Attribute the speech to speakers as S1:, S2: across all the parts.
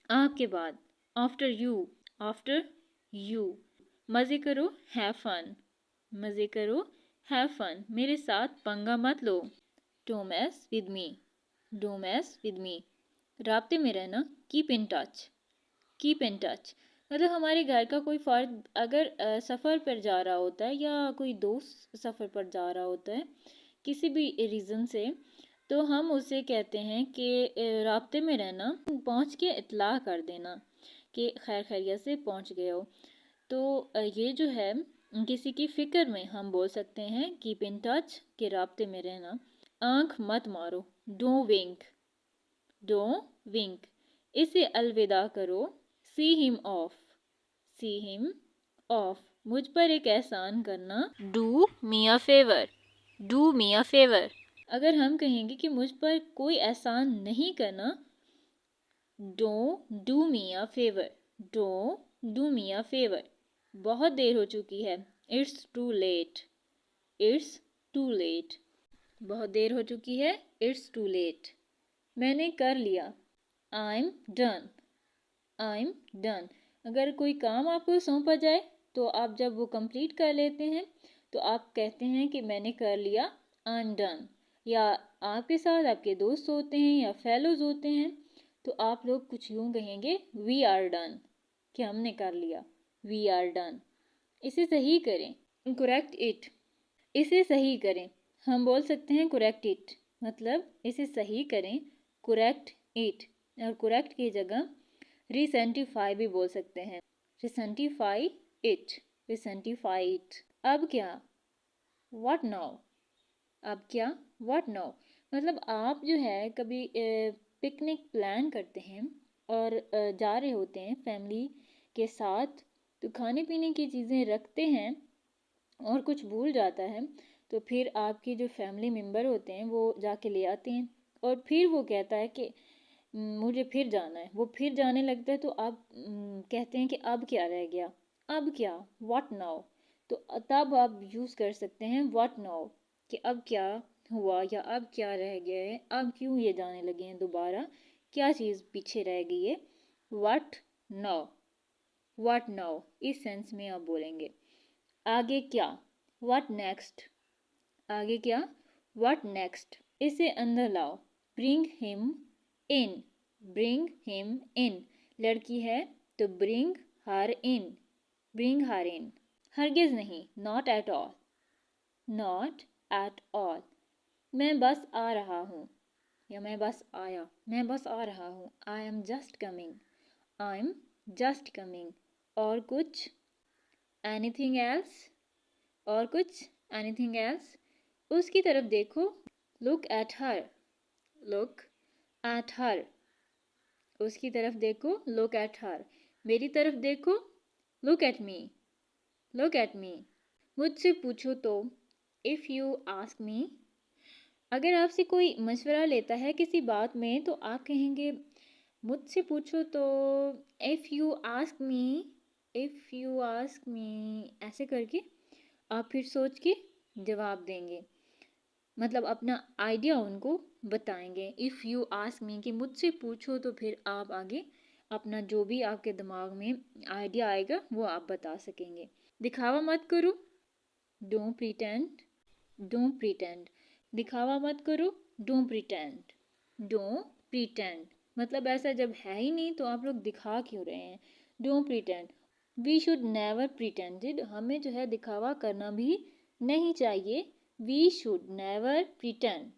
S1: आपके बाद, after you, after you. मज़े करो, हैव फन, मज़े करो, हैव फन, मेरे साथ पंगा मत लो। Don't mess with me, don't mess with me. राब्ते में रहना, keep in touch, keep in touch. मतलब हमारे घर का कोई फ़र्द अगर सफ़र पर जा रहा होता है या कोई दोस्त सफ़र पर जा रहा होता है किसी भी रीज़न से, तो हम उसे कहते हैं कि राब्ते में रहना, पहुंच के इत्तला कर देना कि खैर खैरियत से पहुंच गए हो। तो ये जो है किसी की फ़िक्र में हम बोल सकते हैं कीप इन टच, के राब्ते में रहना। आँख मत मारो, डोंट विंक, डोंट विंक। इसे अलविदा करो, see him of, see him of. मुझ पर एक एहसान करना, do me a favour, do me a favour. अगर हम कहेंगे कि मुझ पर कोई एहसान नहीं करना, don't do me a favour, don't do me a favour. बहुत देर हो चुकी है, it's too late, it's too late. बहुत देर हो चुकी है, इट्स टू लेट। मैंने कर लिया, I am done, I am done. अगर कोई काम आपको सौंपा जाए तो आप जब वो कंप्लीट कर लेते हैं तो आप कहते हैं कि मैंने कर लिया, आई एम डन। या आपके साथ आपके दोस्त होते हैं या फेलोज होते हैं तो आप लोग कुछ यूँ कहेंगे, वी आर डन, कि हमने कर लिया, वी आर डन। इसे सही करें, करेक्ट इट, इसे सही करें। हम बोल सकते हैं करेक्ट इट, मतलब इसे सही करें, करेक्ट इट। और करेक्ट की जगह रिसेंटिफाई भी बोल सकते हैं, रिसेंटिफाई इट, रिसेंटिफाई इट। अब क्या, व्हाट नाउ, अब क्या, व्हाट नाउ। मतलब आप जो है कभी पिकनिक प्लान करते हैं और जा रहे होते हैं फैमिली के साथ, तो खाने पीने की चीज़ें रखते हैं और कुछ भूल जाता है, तो फिर आपके जो फैमिली मेम्बर होते हैं वो जाके ले आते हैं और फिर वो कहता है कि मुझे फिर जाना है, वो फिर जाने लगता है, तो आप कहते हैं कि अब क्या रह गया, अब क्या, व्हाट नाउ। तो तब आप यूज़ कर सकते हैं व्हाट नाउ, कि अब क्या हुआ या अब क्या रह गया है, अब क्यों ये जाने लगे हैं दोबारा, क्या चीज़ पीछे रह गई है। व्हाट नाउ, व्हाट नाउ, इस सेंस में आप बोलेंगे। आगे क्या, व्हाट नेक्स्ट, आगे क्या, व्हाट नेक्स्ट। इसे अंदर लाओ, bring him in, bring him in. लड़की है तो ब्रिंग हर इन, ब्रिंग हर इन। हरगिज नहीं, not at all, not at all. मैं बस आ रहा हूँ या मैं बस आया, मैं बस आ रहा हूँ, I am just coming, I am just coming. और कुछ, एनीथिंग एल्स, और कुछ, एनीथिंग एल्स। उसकी तरफ देखो, look at her, look at her. उसकी तरफ देखो, लुक एट हर। मेरी तरफ देखो, look at me, look at me. मुझसे पूछो तो, इफ़ यू आस्क मी। अगर आपसे कोई मशवरा लेता है किसी बात में तो आप कहेंगे मुझसे पूछो तो, if you ask me, if you ask me, ऐसे करके आप फिर सोच के जवाब देंगे, मतलब अपना आइडिया उनको बताएंगे। इफ़ यू आस्क मी, कि मुझसे पूछो, तो फिर आप आगे अपना जो भी आपके दिमाग में आइडिया आएगा वो आप बता सकेंगे। दिखावा मत करो, डोंट प्रिटेंड, डोंट प्रिटेंड। दिखावा मत करो, डोंट प्रिटेंड, डोंट प्रिटेंड। मतलब ऐसा जब है ही नहीं तो आप लोग दिखा क्यों रहे हैं, don't pretend. We should never pretended, हमें जो है दिखावा करना भी नहीं चाहिए, वी शुड नेवर प्रिटेंड।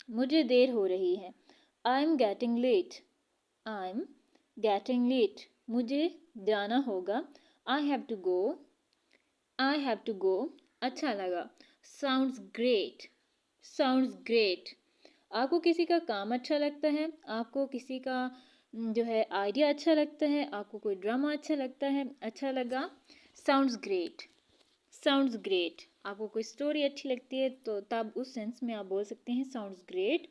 S1: मुझे देर हो रही है, I am getting late, I am getting late. मुझे जाना होगा, I have to go, I have to go. अच्छा लगा, साउंड्स ग्रेट, साउंड्स ग्रेट। आपको किसी का काम अच्छा लगता है, आपको किसी का जो है आइडिया अच्छा लगता है, आपको कोई ड्रामा अच्छा लगता है, अच्छा लगा, साउंड्स ग्रेट, साउंड्स ग्रेट। आपको कोई स्टोरी अच्छी लगती है तो तब उस सेंस में आप बोल सकते हैं साउंड्स ग्रेट,